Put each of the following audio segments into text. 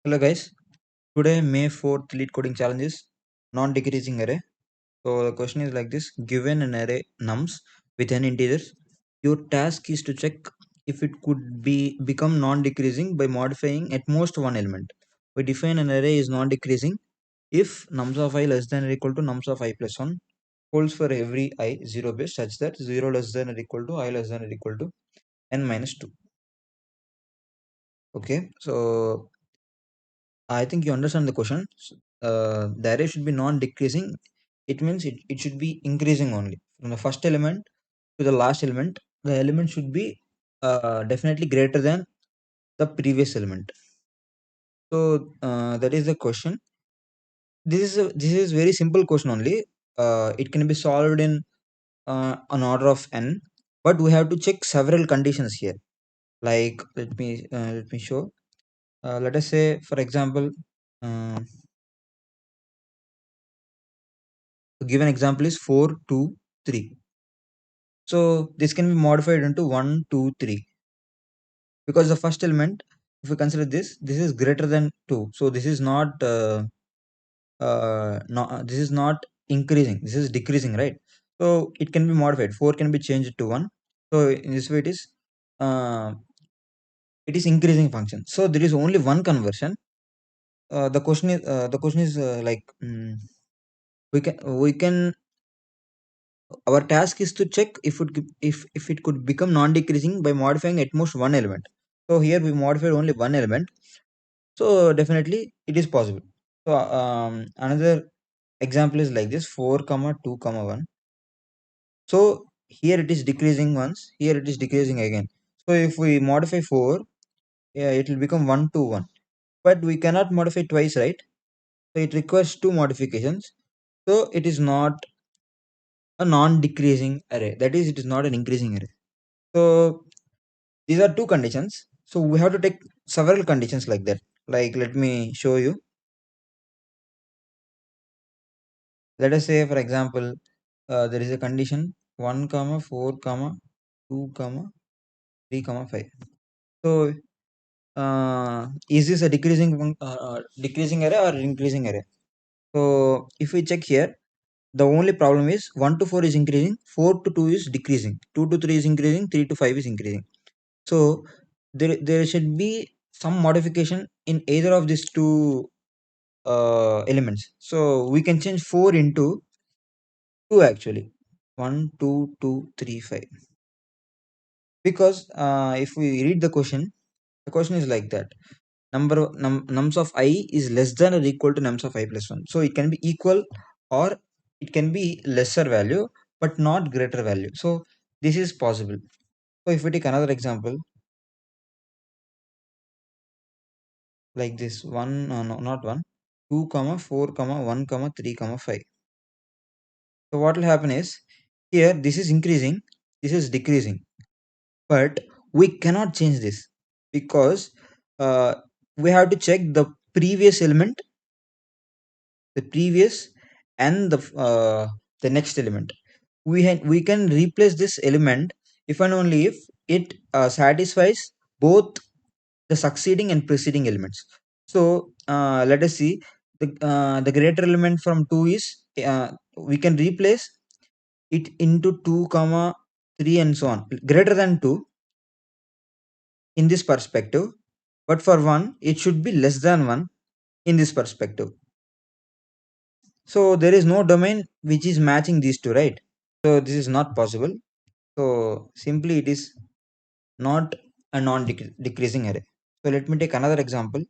Hello guys, today May 4th lead coding challenge is non-decreasing array. So the question is like this: given an array nums with n integers, your task is to check if it could be become non-decreasing by modifying at most one element. We define an array is non-decreasing if nums of I less than or equal to nums of I plus 1 holds for every I 0 base such that 0 less than or equal to I less than or equal to n minus 2. Okay, so I think you understand the question. The array should be non-decreasing. It means it should be increasing only. From the first element to the last element, the element should be definitely greater than the previous element. So that is the question. This is very simple question only. It can be solved in an order of n, but we have to check several conditions here. Like let me show. Let us say, for example, uh, given example is 4, 2, 3. So this can be modified into 1, 2, 3 because the first element, if we consider this is greater than 2. So this is not increasing. This is decreasing, right? So it can be modified. 4 can be changed to 1. So in this way, uh, it is increasing function. So there is only one conversion. The question is like we can our task is to check if it could become non-decreasing by modifying at most one element. So here we modified only one element, so definitely it is possible. So another example is like this: 4 comma 2 comma 1. So here it is decreasing once, here it is decreasing again. So if we modify 4, yeah, it will become 1 to 1, but we cannot modify twice, right? So it requires two modifications. So it is not a non-decreasing array, that is, it is not an increasing array. So these are two conditions. So we have to take several conditions like that. Like, let me show you. Let us say, for example, there is a condition 1 comma 4 comma 2 comma 3 comma 5. So is this a decreasing array or increasing array? So if we check here, the only problem is 1 to 4 is increasing, 4 to 2 is decreasing, 2 to 3 is increasing, 3 to 5 is increasing. So there should be some modification in either of these two elements. So we can change 4 into 2 actually. 1, 2, 2, 3, 5. Because if we read the question is like that: nums of I is less than or equal to nums of I plus 1. So it can be equal, or it can be lesser value but not greater value. So this is possible. So if we take another example like this: 1, no, not 1, 2 comma 4 comma 1 comma 3 comma 5. So what will happen is, here this is increasing, this is decreasing, but we cannot change this because uh, we have to check the previous element, the previous, and the next element. We can replace this element if and only if it satisfies both the succeeding and preceding elements. So let us see, the greater element from 2 is, we can replace it into 2 comma 3 and so on, greater than 2 in this perspective, but for 1 it should be less than 1 in this perspective. So there is no domain which is matching these two, right? So this is not possible. So simply it is not a non-decreasing array. So let me take another example.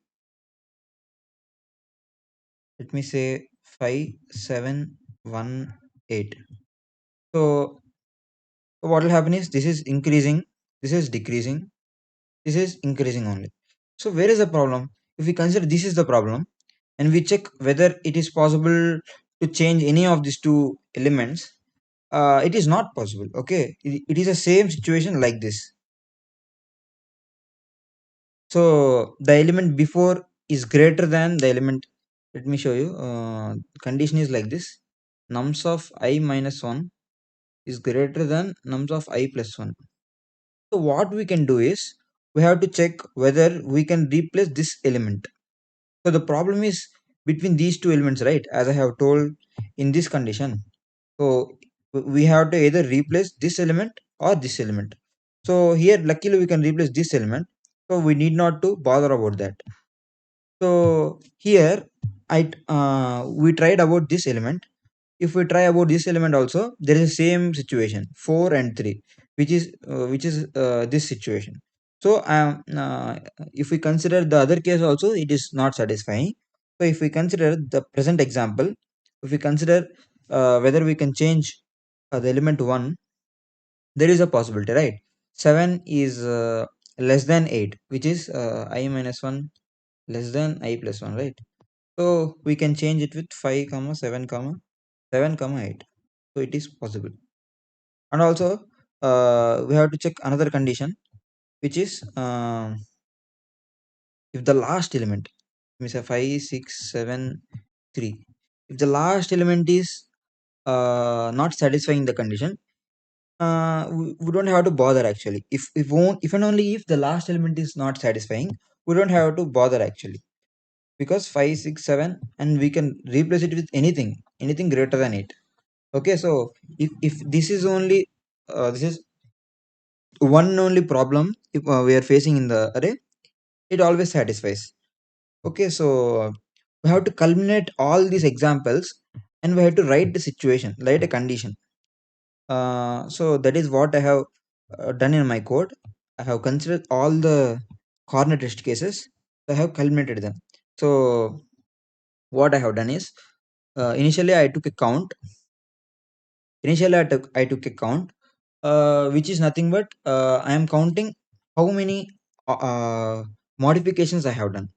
Let me say 5, 7, 1, 8. So what will happen is, this is increasing, this is decreasing, this is increasing only. So where is the problem? If we consider this is the problem and we check whether it is possible to change any of these two elements, it is not possible. Okay, it is the same situation like this. So the element before is greater than the element. Let me show you. Condition is like this: nums of I minus 1 is greater than nums of I plus 1. So what we can do is, we have to check whether we can replace this element. So the problem is between these two elements, right? As I have told in this condition. So we have to either replace this element or this element. So here luckily we can replace this element. So we need not to bother about that. So here we tried about this element. If we try about this element also, there is the same situation 4 and 3, which is this situation. So if we consider the other case also, it is not satisfying. So if we consider the present example, if we consider whether we can change the element 1, there is a possibility, right? 7 is less than 8, which is I minus 1 less than I plus 1, right? So we can change it with 5 comma 7 comma 7 comma 8. So it is possible. And also we have to check another condition, which is if the last element, let me say 5 6 7 3, if the last element is not satisfying the condition, we don't have to bother actually. If and only if the last element is not satisfying, we don't have to bother actually, because 5 6 7, and we can replace it with anything greater than 8. Okay, so if this is only this is one only problem, if we are facing in the array, it always satisfies. Okay, so we have to culminate all these examples, and we have to write the situation, write a condition. So that is what I have done in my code. I have considered all the corner test cases. I have culminated them. So what I have done is, initially I took a count. Initially I took a count, which is nothing but I am counting how many modifications I have done.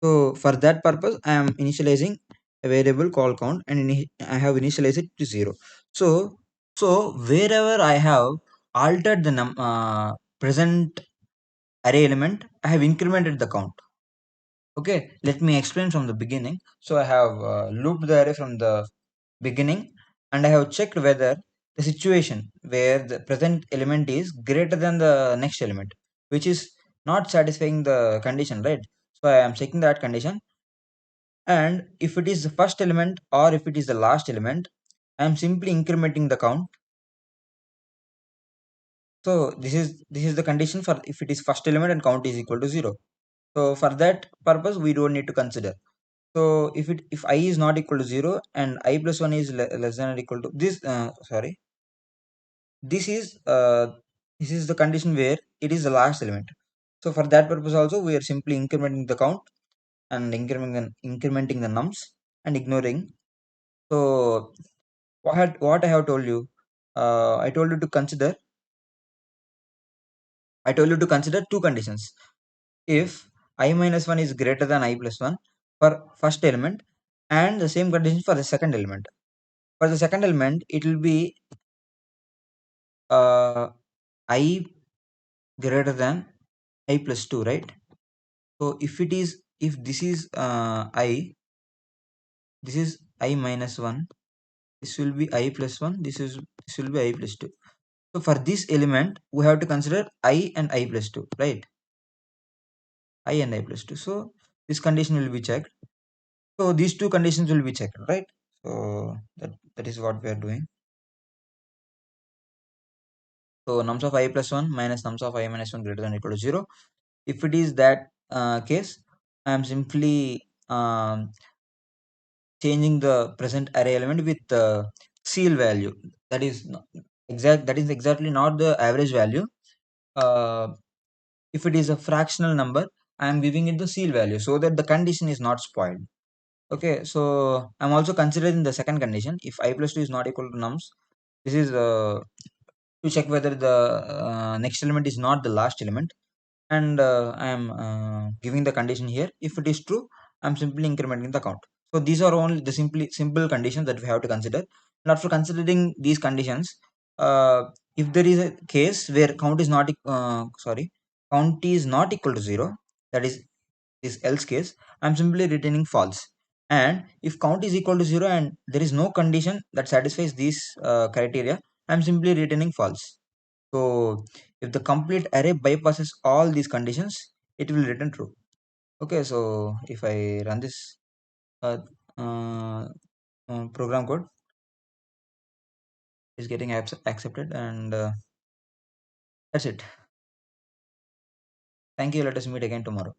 So for that purpose, I am initializing a variable called count, and I have initialized it to 0. So wherever I have altered the present array element, I have incremented the count. Okay, let me explain from the beginning. So I have looped the array from the beginning, and I have checked whether the situation where the present element is greater than the next element, which is not satisfying the condition, right? So I am checking that condition, and if it is the first element or if it is the last element, I am simply incrementing the count. So this is the condition for if it is first element and count is equal to 0. So for that purpose, we don't need to consider. So if I is not equal to 0 and I plus 1 is less than or equal to this, sorry, this is the condition where it is the last element. So for that purpose also, we are simply incrementing the count and incrementing the nums and ignoring. So what I have told you, I told you to consider. I told you to consider two conditions. If I minus 1 is greater than I plus 1 for first element, and the same condition for the second element. For the second element, it will be I greater than I plus 2, right? So if this is this is I minus 1, this will be I plus 1, this will be I plus 2. So for this element, we have to consider I and I plus 2, right? I and I plus 2. So this condition will be checked. So these two conditions will be checked, right? So that is what we are doing. So nums of I plus 1 minus nums of I minus 1 greater than or equal to 0. If it is that case, I am simply changing the present array element with the ceil value. That is that is exactly not the average value. Uh, if it is a fractional number, I am giving it the ceil value so that the condition is not spoiled. Okay, so I'm also considering the second condition. If I plus 2 is not equal to nums, this is to check whether the next element is not the last element, and I am giving the condition here. If it is true, I am simply incrementing the count. So these are only the simple conditions that we have to consider. And after considering these conditions, if there is a case where count is not equal to 0, that is this else case, I am simply returning false. And if count is equal to 0 and there is no condition that satisfies these criteria, I am simply returning false. So if the complete array bypasses all these conditions, it will return true. Okay, so if I run this uh, uh, program code is getting accepted, and that's it. Thank you. Let us meet again tomorrow.